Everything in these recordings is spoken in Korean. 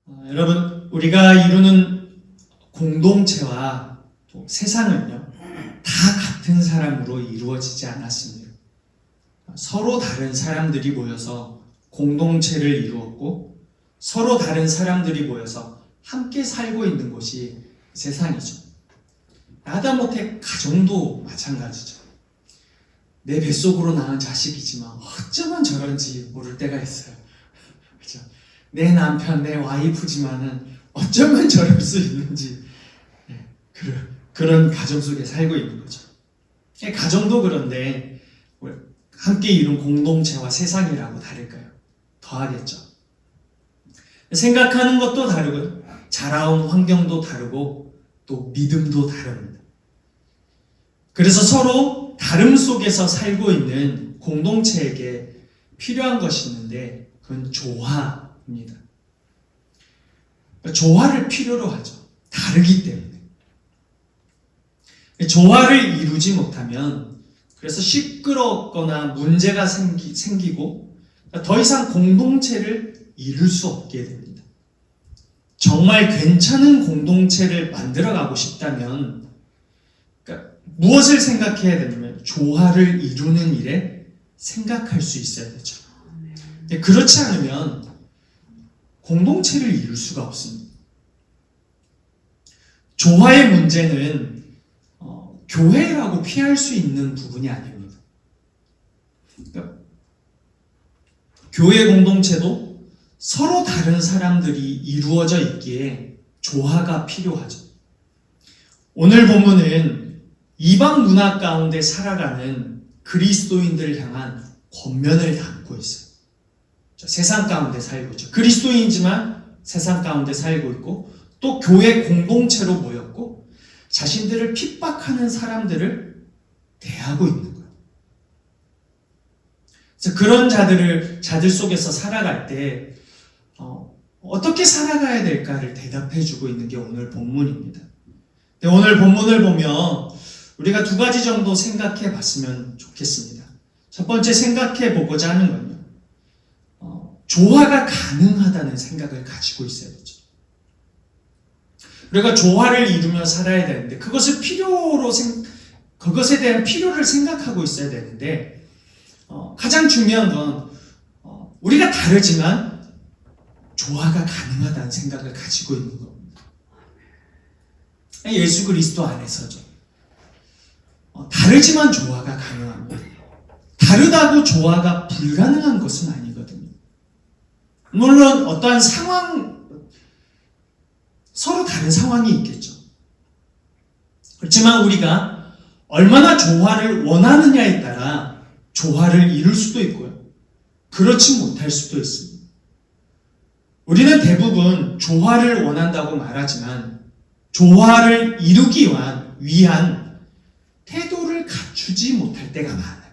여러분, 우리가 이루는 공동체와 또 세상은요, 다 같은 사람으로 이루어지지 않았습니다. 서로 다른 사람들이 모여서 공동체를 이루었고, 서로 다른 사람들이 모여서 함께 살고 있는 곳이 세상이죠. 하다못해 가정도 마찬가지죠. 내 뱃속으로 낳은 자식이지만 어쩌면 저런지 모를 때가 있어요. 그렇죠? 내 남편, 내 와이프지만은 어쩌면 저럴 수 있는지, 그런 가정 속에 살고 있는 거죠. 가정도 그런데 함께 이룬 공동체와 세상이라고 다를까요? 더하겠죠. 생각하는 것도 다르고 자라온 환경도 다르고 또 믿음도 다릅니다. 그래서 서로 다름 속에서 살고 있는 공동체에게 필요한 것이 있는데 그건 조화입니다. 조화를 필요로 하죠. 다르기 때문에. 조화를 이루지 못하면 그래서 시끄럽거나 문제가 생기고 더 이상 공동체를 이룰 수 없게 됩니다. 정말 괜찮은 공동체를 만들어가고 싶다면 무엇을 생각해야 되냐면 조화를 이루는 일에 생각할 수 있어야 되죠. 그렇지 않으면 공동체를 이룰 수가 없습니다. 조화의 문제는 교회라고 피할 수 있는 부분이 아닙니다. 교회 공동체도 서로 다른 사람들이 이루어져 있기에 조화가 필요하죠. 오늘 본문은 이방 문화 가운데 살아가는 그리스도인들을 향한 권면을 담고 있어요. 세상 가운데 살고 있죠. 그리스도인이지만 세상 가운데 살고 있고 또 교회 공동체로 모였고 자신들을 핍박하는 사람들을 대하고 있는 거예요. 그래서 그런 자들 속에서 살아갈 때 어떻게 살아가야 될까를 대답해주고 있는 게 오늘 본문입니다. 오늘 본문을 보면 우리가 두 가지 정도 생각해 봤으면 좋겠습니다. 첫 번째 생각해 보고자 하는 건요, 조화가 가능하다는 생각을 가지고 있어야 되죠. 우리가 조화를 이루며 살아야 되는데 그것에 대한 필요를 생각하고 있어야 되는데 가장 중요한 건 우리가 다르지만 조화가 가능하다는 생각을 가지고 있는 겁니다. 예수 그리스도 안에서죠. 다르지만 조화가 가능합니다. 다르다고 조화가 불가능한 것은 아니거든요. 물론 어떠한 서로 다른 상황이 있겠죠. 그렇지만 우리가 얼마나 조화를 원하느냐에 따라 조화를 이룰 수도 있고요. 그렇지 못할 수도 있습니다. 우리는 대부분 조화를 원한다고 말하지만 조화를 이루기 위한 태도를 갖추지 못할 때가 많아요.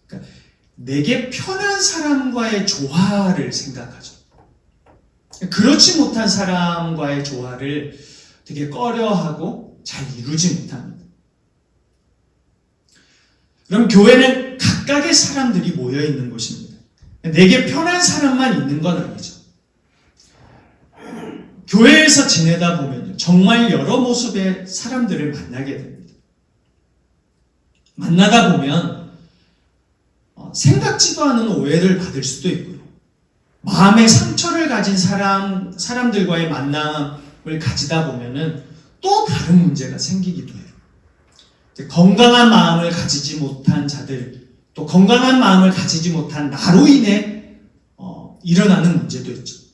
그러니까 내게 편한 사람과의 조화를 생각하죠. 그렇지 못한 사람과의 조화를 되게 꺼려하고 잘 이루지 못합니다. 그럼 교회는 각각의 사람들이 모여있는 곳입니다. 내게 편한 사람만 있는 건 아니죠. 교회에서 지내다 보면 정말 여러 모습의 사람들을 만나게 됩니다. 만나다 보면 생각지도 않은 오해를 받을 수도 있고요. 마음의 상처를 가진 사람들과의 만남을 가지다 보면은 또 다른 문제가 생기기도 해요. 건강한 마음을 가지지 못한 자들, 또 건강한 마음을 가지지 못한 나로 인해 일어나는 문제도 있죠.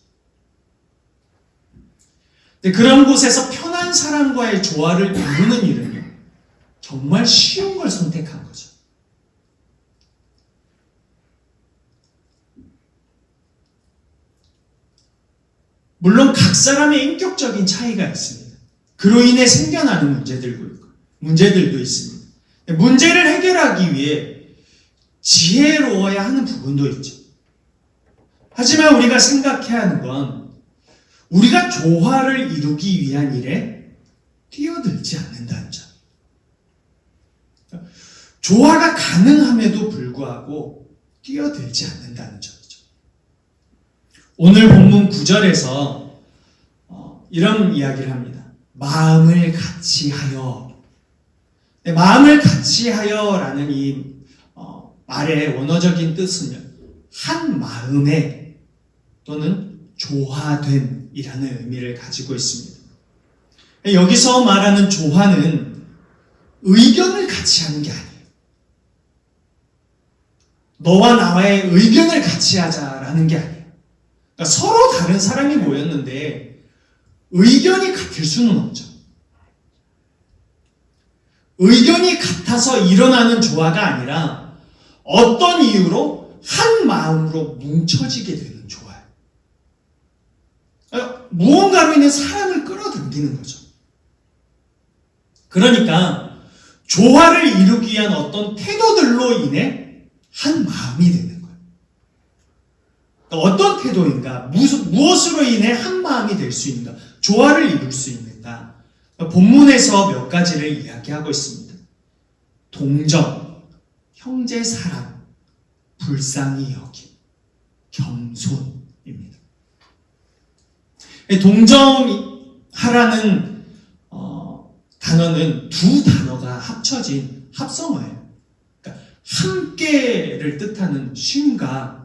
그런 곳에서 편한 사람과의 조화를 이루는 일은요, 정말 쉬운 걸 선택한 거죠. 물론 각 사람의 인격적인 차이가 있습니다. 그로 인해 생겨나는 문제들도 있습니다. 문제를 해결하기 위해 지혜로워야 하는 부분도 있죠. 하지만 우리가 생각해야 하는 건 우리가 조화를 이루기 위한 일에 뛰어들지 않는다는 점. 조화가 가능함에도 불구하고 뛰어들지 않는다는 점이죠. 오늘 본문 9절에서 이런 이야기를 합니다. 마음을 같이하여. 마음을 같이하여라는 이 말의 원어적인 뜻은요, 한 마음에 또는 조화된이라는 의미를 가지고 있습니다. 여기서 말하는 조화는 의견을 같이 하는 게 아니에요. 너와 나와의 의견을 같이 하자라는 게 아니에요. 그러니까 서로 다른 사람이 모였는데 의견이 같을 수는 없죠. 의견이 같아서 일어나는 조화가 아니라 어떤 이유로 한 마음으로 뭉쳐지게 되는 조화예요. 무언가로 인해 사람을 끌어당기는 거죠. 그러니까 조화를 이루기 위한 어떤 태도들로 인해 한 마음이 되는 거예요. 그러니까 어떤 태도인가? 무엇으로 인해 한 마음이 될 수 있는가? 조화를 이룰 수 있는가? 본문에서 몇 가지를 이야기하고 있습니다. 동정, 형제 사랑, 불쌍히 여김, 겸손입니다. 동정하라는 단어는 두 단어가 합쳐진 합성어예요. 그러니까 함께를 뜻하는 쉼과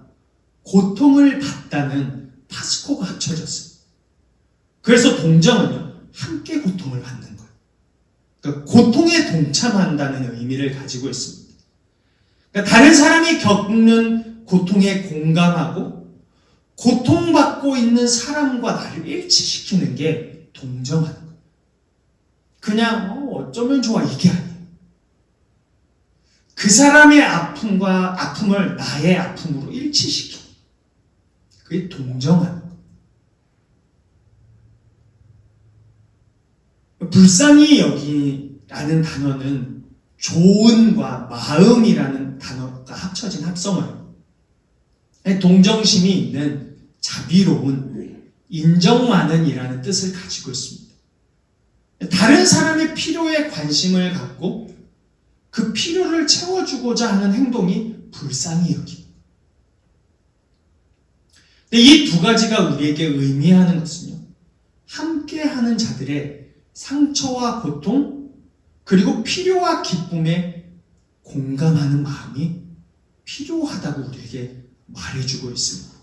고통을 받다는 파스코가 합쳐졌어요. 그래서 동정은요, 함께 고통을 받는 거예요. 그러니까 고통에 동참한다는 의미를 가지고 있습니다. 그러니까 다른 사람이 겪는 고통에 공감하고 고통받고 있는 사람과 나를 일치시키는 게 동정하는 거예요. 그냥 어쩌면 좋아 이게 아니에요. 그 사람의 아픔을 나의 아픔으로 일치시키는 그게 동정하는 거예요. 불쌍히 여기라는 단어는 조은과 마음이라는 단어가 합쳐진 합성어예요. 동정심이 있는 자비로운, 인정 많은이라는 뜻을 가지고 있습니다. 다른 사람의 필요에 관심을 갖고 그 필요를 채워주고자 하는 행동이 불쌍히 여김. 이 두 가지가 우리에게 의미하는 것은요, 함께하는 자들의 상처와 고통, 그리고 필요와 기쁨에 공감하는 마음이 필요하다고 우리에게 말해주고 있습니다.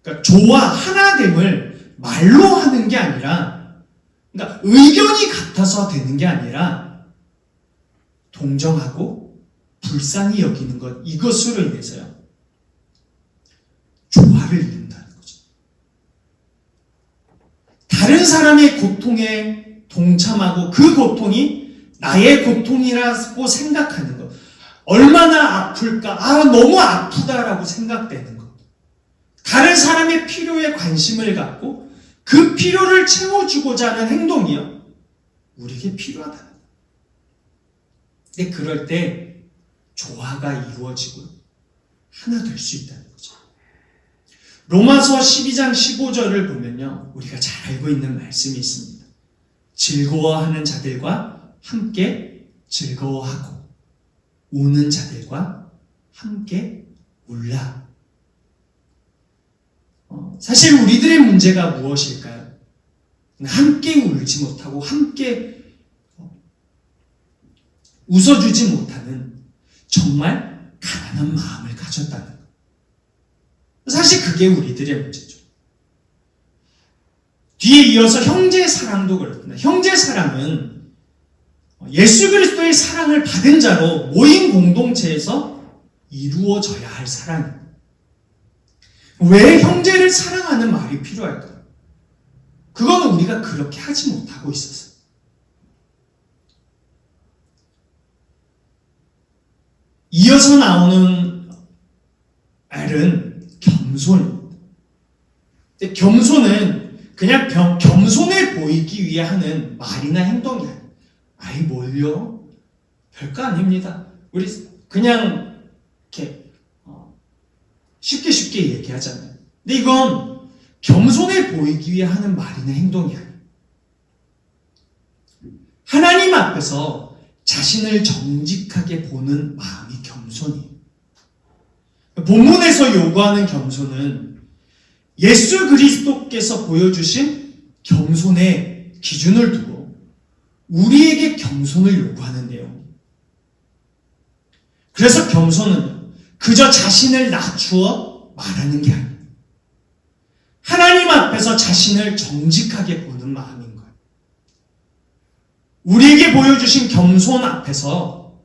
그러니까 조화, 하나됨을 말로 하는 게 아니라, 그러니까 의견이 같아서 되는 게 아니라 동정하고 불쌍히 여기는 것, 이것으로 인해서요, 조화를 이룬다는 거죠. 다른 사람의 고통에 동참하고 그 고통이 나의 고통이라고 생각하는 것, 얼마나 아플까, 너무 아프다라고 생각되는 것, 다른 사람의 필요에 관심을 갖고 그 필요를 채워주고자 하는 행동이요, 우리에게 필요하다는 거예요. 근데 그럴 때 조화가 이루어지고 하나 될 수 있다는 거죠. 로마서 12장 15절을 보면요, 우리가 잘 알고 있는 말씀이 있습니다. 즐거워하는 자들과 함께 즐거워하고 우는 자들과 함께 울라. 사실 우리들의 문제가 무엇일까요? 함께 울지 못하고 함께 웃어주지 못하는 정말 가난한 마음을 가졌다는 것. 사실 그게 우리들의 문제죠. 뒤에 이어서 형제 사랑도 그렇습니다. 형제 사랑은 예수 그리스도의 사랑을 받은 자로 모인 공동체에서 이루어져야 할 사랑입니다. 왜 형제를 사랑하는 말이 필요할까요? 그거는 우리가 그렇게 하지 못하고 있었어요. 이어서 나오는 말은 겸손입니다. 겸손은 그냥 겸손해 보이기 위해 하는 말이나 행동이 아니에요. 뭘요? 별거 아닙니다. 우리 그냥 이렇게 쉽게 얘기하잖아요. 근데 이건 겸손해 보이기 위해 하는 말이나 행동이 아니에요. 하나님 앞에서 자신을 정직하게 보는 마음이 겸손이에요. 본문에서 요구하는 겸손은 예수 그리스도께서 보여주신 겸손의 기준을 두고 우리에게 겸손을 요구하는데요. 그래서 겸손은 그저 자신을 낮추어 말하는 게 아닙니다. 하나님 앞에서 자신을 정직하게 보는 마음인 거예요. 우리에게 보여주신 겸손 앞에서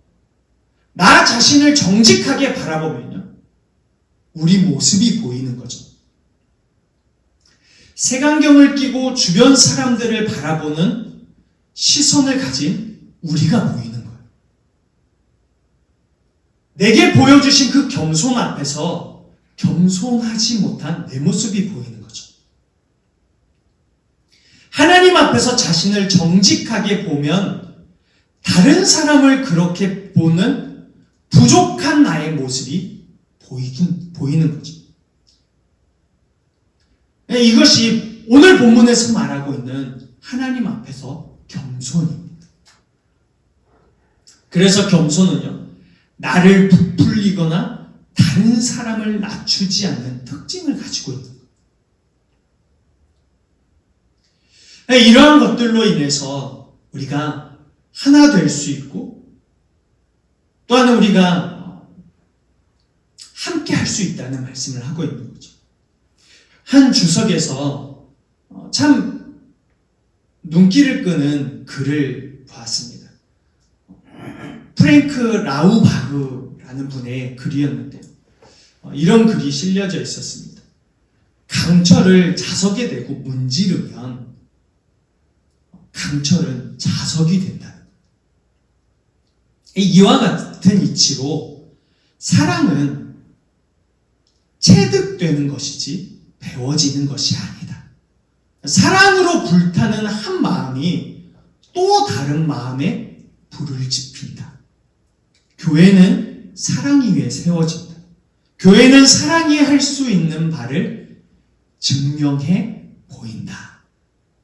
나 자신을 정직하게 바라보면요, 우리 모습이 보이는 거죠. 색안경을 끼고 주변 사람들을 바라보는 시선을 가진 우리가 보이는 거예요. 내게 보여주신 그 겸손 앞에서 겸손하지 못한 내 모습이 보이는 거죠. 하나님 앞에서 자신을 정직하게 보면 다른 사람을 그렇게 보는 부족한 나의 모습이 보이는 거죠. 이것이 오늘 본문에서 말하고 있는 하나님 앞에서 겸손입니다. 그래서 겸손은요, 나를 부풀리거나 다른 사람을 낮추지 않는 특징을 가지고 있는 거예요. 이러한 것들로 인해서 우리가 하나 될 수 있고, 또한 우리가 함께 할 수 있다는 말씀을 하고 있는 거죠. 한 주석에서 참 눈길을 끄는 글을 보았습니다. 프랭크 라우바그라는 분의 글이었는데요. 이런 글이 실려져 있었습니다. 강철을 자석에 대고 문지르면 강철은 자석이 된다. 이와 같은 이치로 사랑은 체득되는 것이지 배워지는 것이 아니다. 사랑으로 불타는 한 마음이 또 다른 마음에 불을 지핀다. 교회는 사랑이 위해 세워진다. 교회는 사랑이 할 수 있는 바를 증명해 보인다.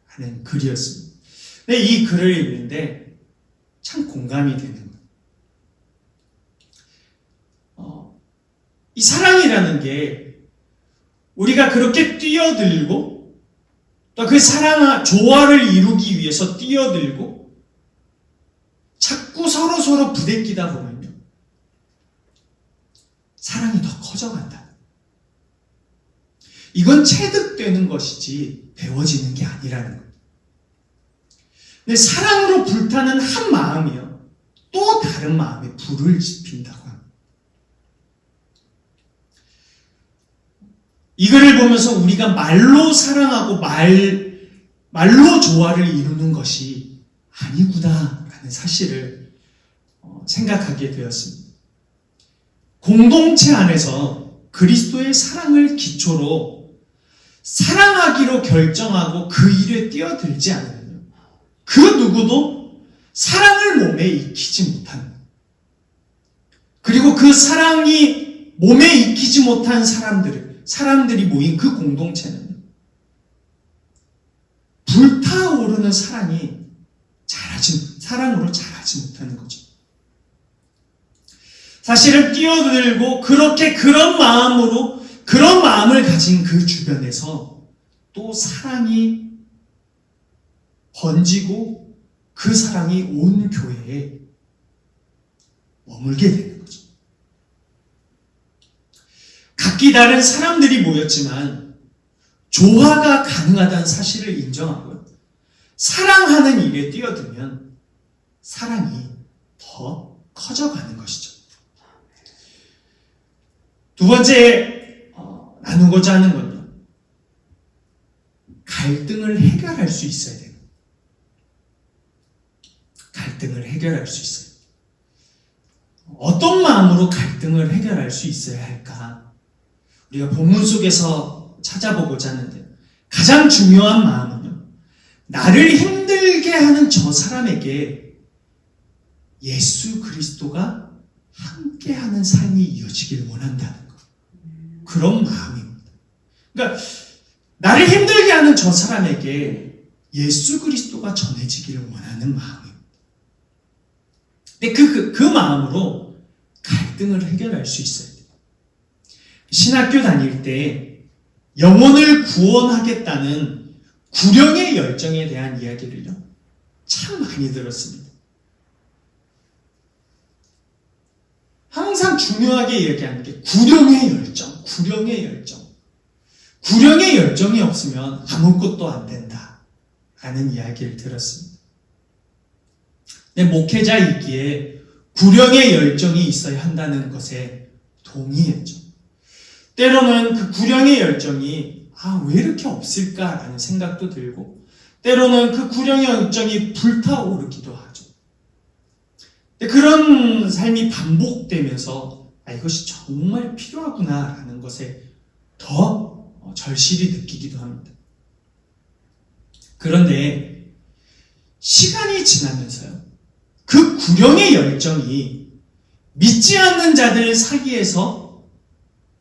하는 글이었습니다. 근데 이 글을 읽는데 참 공감이 되는 거예요. 이 사랑이라는 게 우리가 그렇게 뛰어들고 또 그 사랑, 조화를 이루기 위해서 뛰어들고 자꾸 서로 부대끼다 보면요, 사랑이 더 커져간다. 이건 체득되는 것이지 배워지는 게 아니라는 거예요. 근데 사랑으로 불타는 한 마음이요, 또 다른 마음에 불을 지핀다고 합니다. 이 글을 보면서 우리가 말로 사랑하고 말로 조화를 이루는 것이 아니구나라는 사실을 생각하게 되었습니다. 공동체 안에서 그리스도의 사랑을 기초로 사랑하기로 결정하고 그 일에 뛰어들지 않으면 그 누구도 사랑을 몸에 익히지 못합니다. 그리고 그 사랑이 몸에 익히지 못한 사람들이 모인 그 공동체는 불타오르는 사랑으로 자라지 못하는 거죠. 사실은 뛰어들고 그렇게 그런 마음을 가진 그 주변에서 또 사랑이 번지고 그 사랑이 온 교회에 머물게 되는 거죠. 각기 다른 사람들이 모였지만 조화가 가능하다는 사실을 인정하고요, 사랑하는 일에 뛰어들면 사랑이 더 커져가는 것이죠. 두 번째 나누고자 하는 건요, 갈등을 해결할 수 있어야 돼요. 갈등을 해결할 수 있어요. 어떤 마음으로 갈등을 해결할 수 있어야 할까? 우리가 본문 속에서 찾아보고자 하는데, 가장 중요한 마음은요, 나를 힘들게 하는 저 사람에게 예수 그리스도가 함께하는 삶이 이어지길 원한다는 것. 그런 마음입니다. 그러니까 나를 힘들게 하는 저 사람에게 예수 그리스도가 전해지기를 원하는 마음입니다. 근데 그 마음으로 갈등을 해결할 수 있어야 돼요. 신학교 다닐 때 영혼을 구원하겠다는 구령의 열정에 대한 이야기를요, 참 많이 들었습니다. 항상 중요하게 얘기하는 게 구령의 열정, 구령의 열정. 구령의 열정이 없으면 아무것도 안 된다 라는 이야기를 들었습니다. 내 목회자이기에 구령의 열정이 있어야 한다는 것에 동의했죠. 때로는 그 구령의 열정이 왜 이렇게 없을까라는 생각도 들고, 때로는 그 구령의 열정이 불타오르기도 하죠. 그런 삶이 반복되면서 이것이 정말 필요하구나라는 것에 더 절실히 느끼기도 합니다. 그런데 시간이 지나면서요, 그 구령의 열정이 믿지 않는 자들 사이에서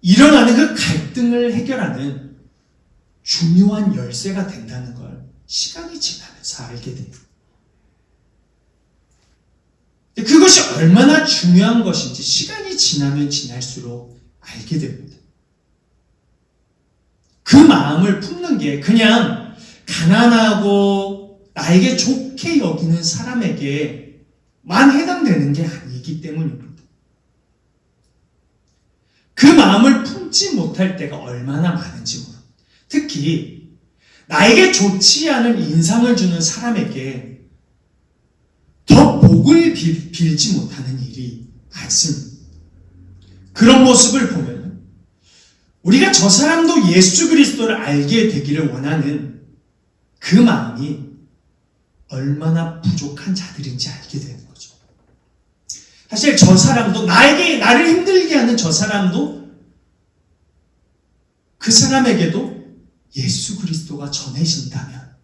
일어나는 그 갈등을 해결하는 중요한 열쇠가 된다는 걸 시간이 지나면서 알게 됩니다. 그것이 얼마나 중요한 것인지 시간이 지나면 지날수록 알게 됩니다. 그 마음을 품는 게 그냥 가난하고 나에게 좋게 여기는 사람에게만 해당되는 게 아니기 때문입니다. 그 마음을 품지 못할 때가 얼마나 많은지 모릅니다. 특히 나에게 좋지 않은 인상을 주는 사람에게 더 복을 빌지 못하는 일이 많습니다. 그런 모습을 보면 우리가 저 사람도 예수 그리스도를 알게 되기를 원하는 그 마음이 얼마나 부족한 자들인지 알게 되는 거죠. 사실 저 사람도, 나를 힘들게 하는 저 사람도, 그 사람에게도 예수 그리스도가 전해진다면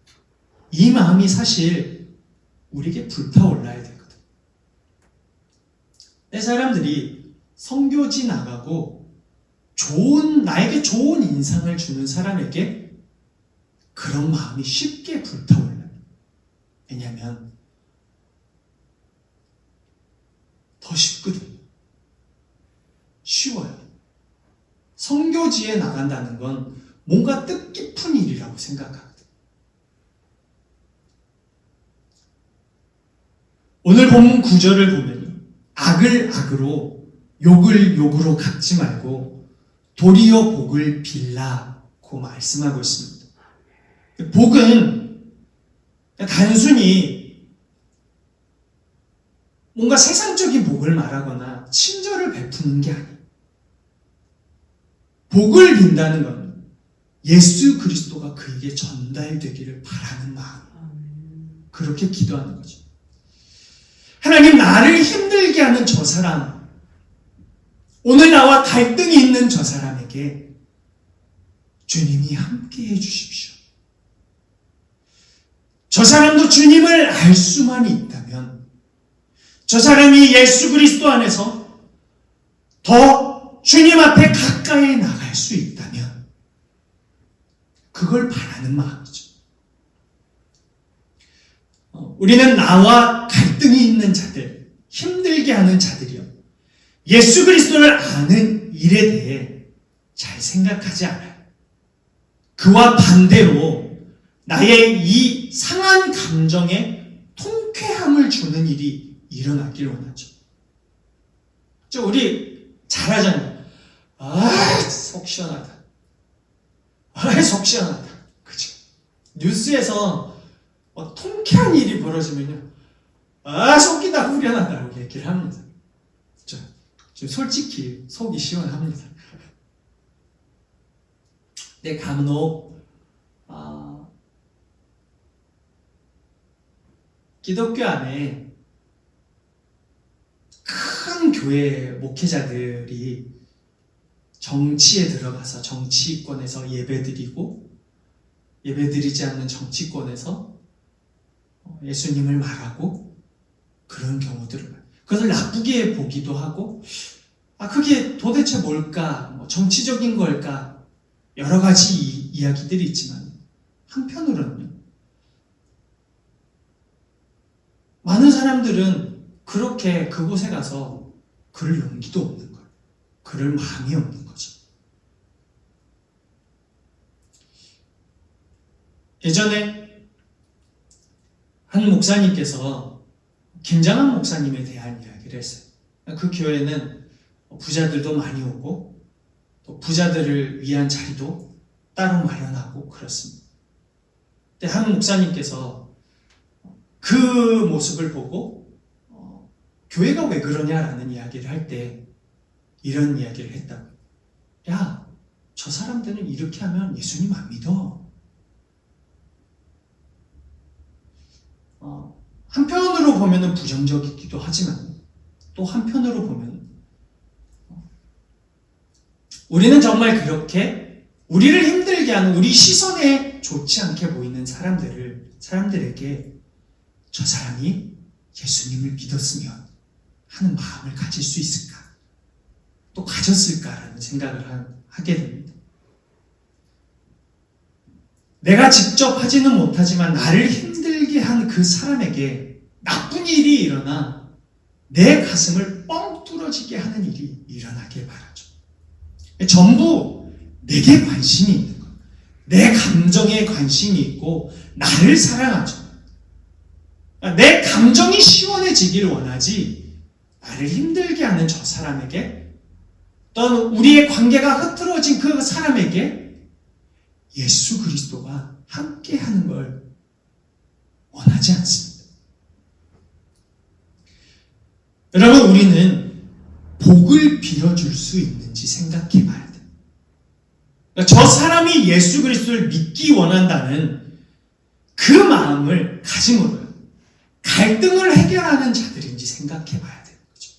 이 마음이 사실 우리에게 불타올라야 되거든. 내 사람들이 선교지 나가고 나에게 좋은 인상을 주는 사람에게 그런 마음이 쉽게 불타올라요. 왜냐하면 더 쉽거든요. 쉬워요. 선교지에 나간다는 건 뭔가 뜻깊은 일이라고 생각하거든요. 오늘 본문 9절을 보면요, 악을 악으로 욕을 욕으로 갚지 말고 도리어 복을 빌라고 말씀하고 있습니다. 복은 단순히 뭔가 세상적인 복을 말하거나 친절을 베푸는 게 아니에요. 복을 빈다는 건 예수 그리스도가 그에게 전달되기를 바라는 마음, 그렇게 기도하는 거죠. 하나님, 나를 힘들게 하는 저 사람, 오늘 나와 갈등이 있는 저 사람에게 주님이 함께 해주십시오. 저 사람도 주님을 알 수만 있다면, 저 사람이 예수 그리스도 안에서 더 주님 앞에 가까이 나갈 수 있다면 그걸 바라는 마음이죠. 우리는 나와 갈등이 있는 자들, 힘들게 하는 자들이요, 예수 그리스도를 아는 일에 대해 잘 생각하지 않아요. 그와 반대로 나의 이 상한 감정에 통쾌함을 주는 일이 일어나길 원하죠. 우리 잘 하잖아요. 속 시원하다. 속 시원하다. 그죠? 뉴스에서 통쾌한 일이 벌어지면요, 속이 다 후련하다고 얘기를 합니다. 지금 솔직히 속이 시원합니다. 내 간혹 기독교 안에 큰 교회 목회자들이 정치에 들어가서 정치권에서 예배드리고 예배드리지 않는 정치권에서 예수님을 말하고 그런 경우들을 봐요. 그것을 나쁘게 보기도 하고, 그게 도대체 뭘까? 정치적인 걸까? 여러 가지 이야기들이 있지만, 한편으로는요, 많은 사람들은 그렇게 그곳에 가서 그럴 용기도 없는 거예요. 그럴 마음이 없는 거죠. 예전에 한 목사님께서 김장한 목사님에 대한 이야기를 했어요. 그 교회는 부자들도 많이 오고 또 부자들을 위한 자리도 따로 마련하고 그렇습니다. 근데 한 목사님께서 그 모습을 보고 교회가 왜 그러냐라는 이야기를 할 때 이런 이야기를 했다고. 야, 저 사람들은 이렇게 하면 예수님 안 믿어. 한편으로 보면 부정적이기도 하지만 또 한편으로 보면 우리는 정말 그렇게 우리를 힘들게 하는 우리 시선에 좋지 않게 보이는 사람들에게 저 사람이 예수님을 믿었으면 하는 마음을 가질 수 있을까? 또 가졌을까라는 생각을 하게 됩니다. 내가 직접 하지는 못하지만 나를 힘들게 한 그 사람에게 나쁜 일이 일어나 내 가슴을 뻥 뚫어지게 하는 일이 일어나길 바라죠. 전부 내게 관심이 있는 것, 내 감정에 관심이 있고 나를 사랑하죠. 내 감정이 시원해지길 원하지 나를 힘들게 하는 저 사람에게 또는 우리의 관계가 흐트러진 그 사람에게 예수 그리스도가 함께하는 걸 원하지 않습니다. 여러분, 우리는 복을 빌어줄 수 있는지 생각해 봐야 돼요. 그러니까 저 사람이 예수 그리스도를 믿기 원한다는 그 마음을 가짐으로요, 갈등을 해결하는 자들인지 생각해 봐야 되는 거죠.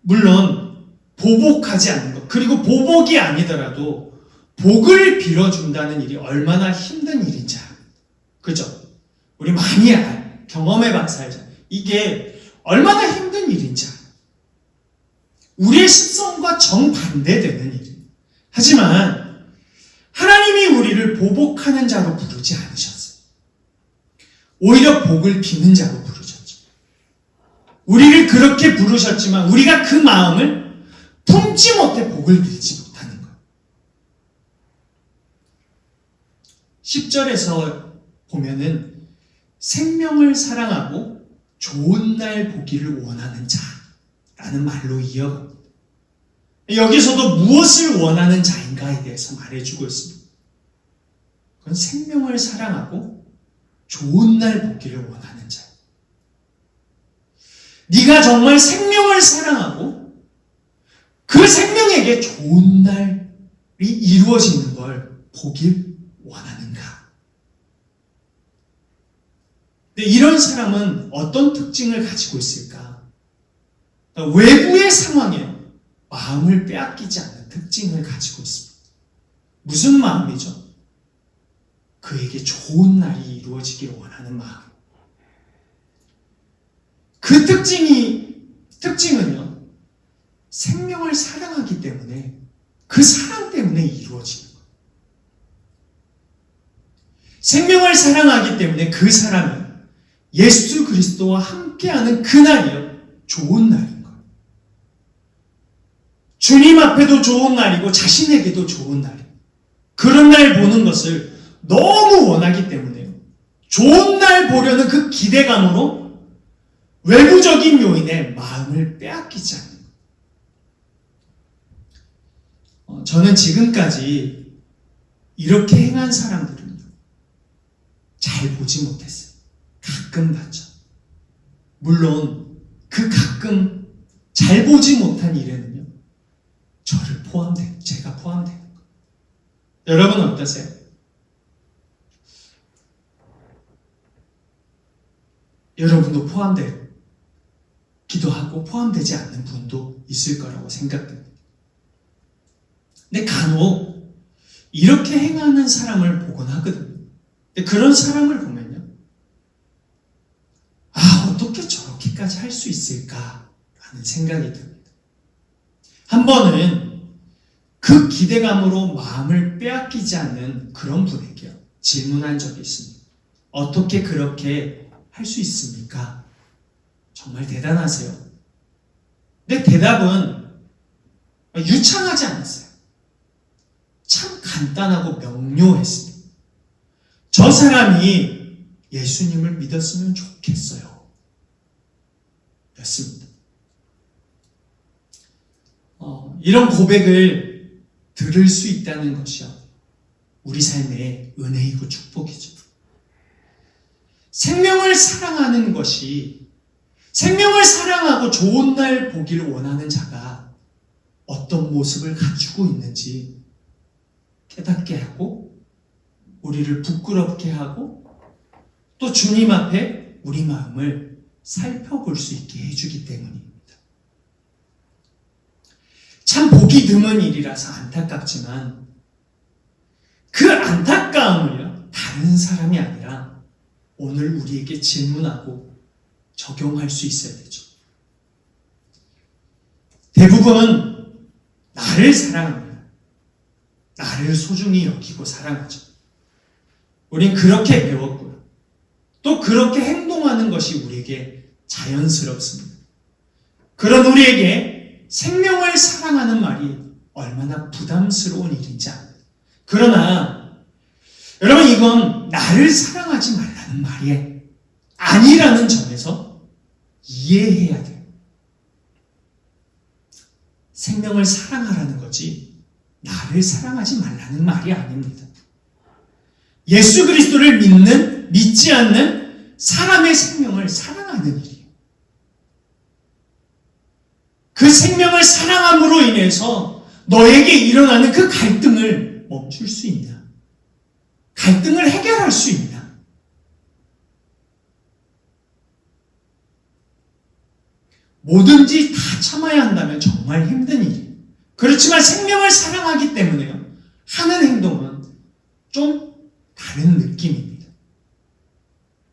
물론 보복하지 않는 것, 그리고 보복이 아니더라도 복을 빌어준다는 일이 얼마나 힘든 일인지 압니다. 그죠? 우리 많이 경험해봐서 알죠. 이게 얼마나 힘든 일인지 알아요. 우리의 습성과 정반대되는 일입니다. 하지만 하나님이 우리를 보복하는 자로 부르지 않으셨어요. 오히려 복을 비는 자로 부르셨죠. 우리를 그렇게 부르셨지만 우리가 그 마음을 품지 못해 복을 빌지 못하는 거예요. 10절에서 보면은 생명을 사랑하고 좋은 날 보기를 원하는 자라는 말로 이어갑니다. 여기서도 무엇을 원하는 자인가에 대해서 말해주고 있습니다. 그건 생명을 사랑하고 좋은 날 보기를 원하는 자. 네가 정말 생명을 사랑하고 그 생명에게 좋은 날이 이루어지는 걸 보길 원하는가? 근데 이런 사람은 어떤 특징을 가지고 있을까? 외부의 상황에 마음을 빼앗기지 않는 특징을 가지고 있습니다. 무슨 마음이죠? 그에게 좋은 날이 이루어지길 원하는 마음. 그 특징은요, 생명을 사랑하기 때문에 그 사랑 때문에 이루어지는 거예요. 생명을 사랑하기 때문에 그 사람이 예수 그리스도와 함께하는 그날이요, 좋은 날인 거예요. 주님 앞에도 좋은 날이고 자신에게도 좋은 날이에요. 그런 날 보는 것을 너무 원하기 때문에요, 좋은 날 보려는 그 기대감으로 외부적인 요인에 마음을 빼앗기지 않는 거예요. 저는 지금까지 이렇게 행한 사람들은요, 잘 보지 못했어요. 가끔 봤죠. 물론 그 가끔 잘 보지 못한 일에는요, 제가 포함되는 거예요. 여러분 어떠세요? 여러분도 포함되기도 하고 포함되지 않는 분도 있을 거라고 생각됩니다. 근데 간혹 이렇게 행하는 사람을 보곤 하거든요. 근데 그런 사람을 보면요, 어떻게 저렇게까지 할 수 있을까라는 생각이 듭니다. 한 번은 그 기대감으로 마음을 빼앗기지 않는 그런 분에게 질문한 적이 있습니다. 어떻게 그렇게 할 수 있습니까? 정말 대단하세요. 근데 대답은 유창하지 않았어요. 참 간단하고 명료했습니다. 저 사람이 예수님을 믿었으면 좋겠어요. 였습니다. 이런 고백을 들을 수 있다는 것이요, 우리 삶의 은혜이고 축복이죠. 생명을 사랑하는 것이, 생명을 사랑하고 좋은 날 보기를 원하는 자가 어떤 모습을 갖추고 있는지 깨닫게 하고, 우리를 부끄럽게 하고, 또 주님 앞에 우리 마음을 살펴볼 수 있게 해주기 때문입니다. 참 보기 드문 일이라서 안타깝지만, 그 안타까움을요, 다른 사람이 아니라 오늘 우리에게 질문하고 적용할 수 있어야 되죠. 대부분 나를 사랑합니다. 나를 소중히 여기고 사랑하죠. 우린 그렇게 배웠고요. 또 그렇게 행동하는 것이 우리에게 자연스럽습니다. 그런 우리에게 생명을 사랑하는 말이 얼마나 부담스러운 일인지 압니다. 그러나 여러분, 이건 나를 사랑하지 말라는 말이 아니라는 점에서 이해해야 돼요. 생명을 사랑하라는 거지 나를 사랑하지 말라는 말이 아닙니다. 예수 그리스도를 믿지 않는 사람의 생명을 사랑하는 일이에요. 그 생명을 사랑함으로 인해서 너에게 일어나는 그 갈등을 멈출 수 있냐? 갈등을 해결할 수 있냐? 뭐든지 다 참아야 한다면 정말 힘든 일이에요. 그렇지만 생명을 사랑하기 때문에요, 하는 행동은 좀 다른 느낌입니다.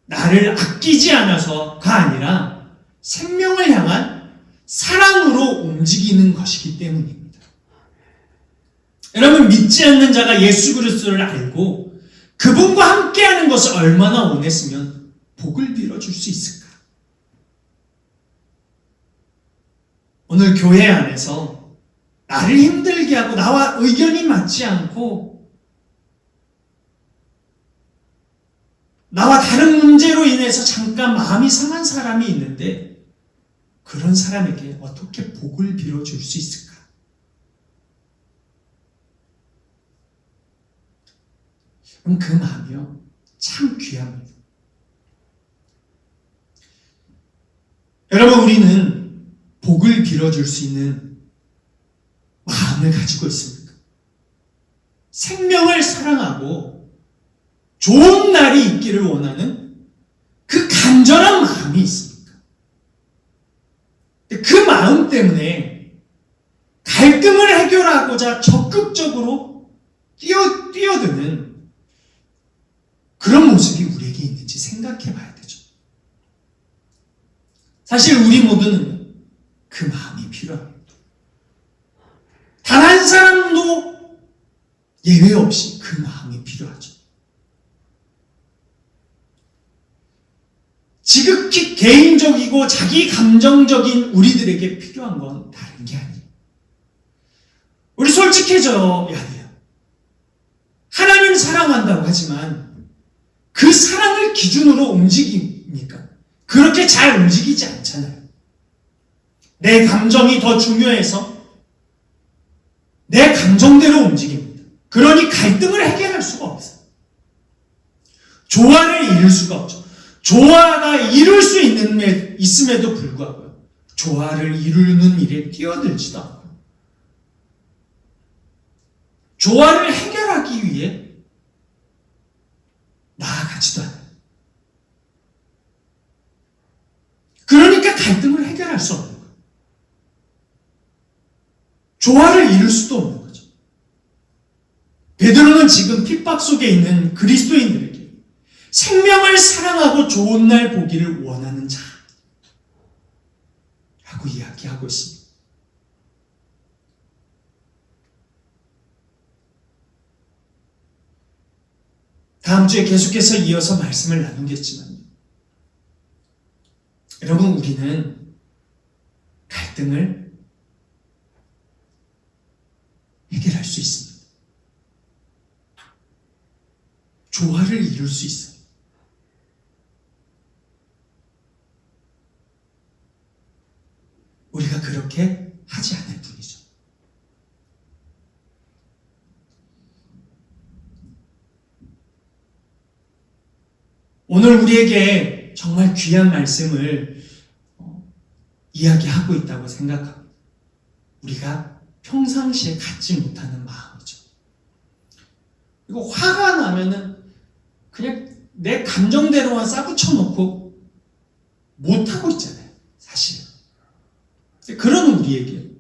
나를 아끼지 않아서가 아니라 생명을 향한 사랑으로 움직이는 것이기 때문입니다. 여러분, 믿지 않는 자가 예수 그리스도를 알고 그분과 함께하는 것을 얼마나 원했으면 복을 빌어줄 수 있을까? 오늘 교회 안에서 나를 힘들게 하고 나와 의견이 맞지 않고 나와 다른 문제로 인해서 잠깐 마음이 상한 사람이 있는데, 그런 사람에게 어떻게 복을 빌어줄 수 있을까? 그럼 그 마음이요, 참 귀합니다. 여러분, 우리는 복을 빌어줄 수 있는 마음을 가지고 있습니까? 생명을 사랑하고 좋은 날이 있기를 원하는 그 간절한 마음이 있습니까? 그 마음 때문에 갈등을 해결하고자 적극적으로 뛰어드는 그런 모습이 우리에게 있는지 생각해 봐야 되죠. 사실 우리 모두는 그 마음이 필요합니다. 단 한 사람도 예외 없이 그 마음이 필요하죠. 지극히 개인적이고 자기 감정적인 우리들에게 필요한 건 다른 게 아니에요. 우리 솔직해져야 돼요. 하나님 사랑한다고 하지만 그 사랑을 기준으로 움직입니까? 그렇게 잘 움직이지 않잖아요. 내 감정이 더 중요해서 내 감정대로 움직입니다. 그러니 갈등을 해결할 수가 없어요. 조화를 이룰 수가 없죠. 조화가 이룰 수 있음에도 불구하고 조화를 이루는 일에 뛰어들지도 않고 조화를 해결하기 위해 나아가지도 않아요. 그러니까 갈등을 해결할 수 없는 거예요. 조화를 이룰 수도 없는 거죠. 베드로는 지금 핍박 속에 있는 그리스도인들에게 생명을 사랑하고 좋은 날 보기를 원하는 자라고 이야기하고 있습니다. 다음 주에 계속해서 이어서 말씀을 나누겠지만, 여러분, 우리는 갈등을 해결할 수 있습니다. 조화를 이룰 수 있어요. 우리가 그렇게 하지 않을 뿐이죠. 오늘 우리에게 정말 귀한 말씀을 이야기하고 있다고 생각합니다. 우리가 평상시에 갖지 못하는 마음이죠. 이거 화가 나면은 그냥 내 감정대로만 싸붙여 놓고 못하고 있잖아요, 사실. 그런 우리에게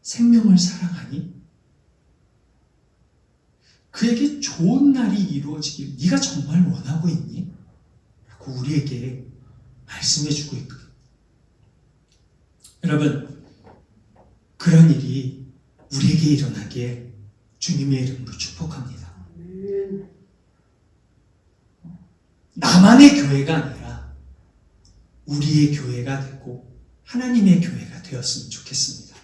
생명을 사랑하니? 그에게 좋은 날이 이루어지길 네가 정말 원하고 있니? 라고 우리에게 말씀해주고 있거든요. 여러분, 그런 일이 우리에게 일어나기에 주님의 이름으로 축복합니다. 나만의 교회가 아니라 우리의 교회가 되고 하나님의 교회가 되었으면 좋겠습니다.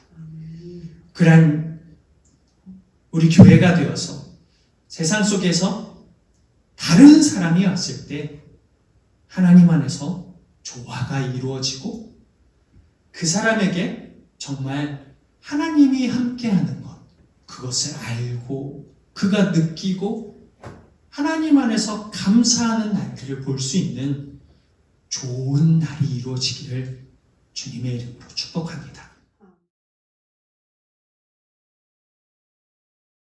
그런 우리 교회가 되어서 세상 속에서 다른 사람이 왔을 때 하나님 안에서 조화가 이루어지고 그 사람에게 정말 하나님이 함께하는 것, 그것을 알고 그가 느끼고 하나님 안에서 감사하는 날들을 볼 수 있는 좋은 날이 이루어지기를 주님의 이름으로 축복합니다.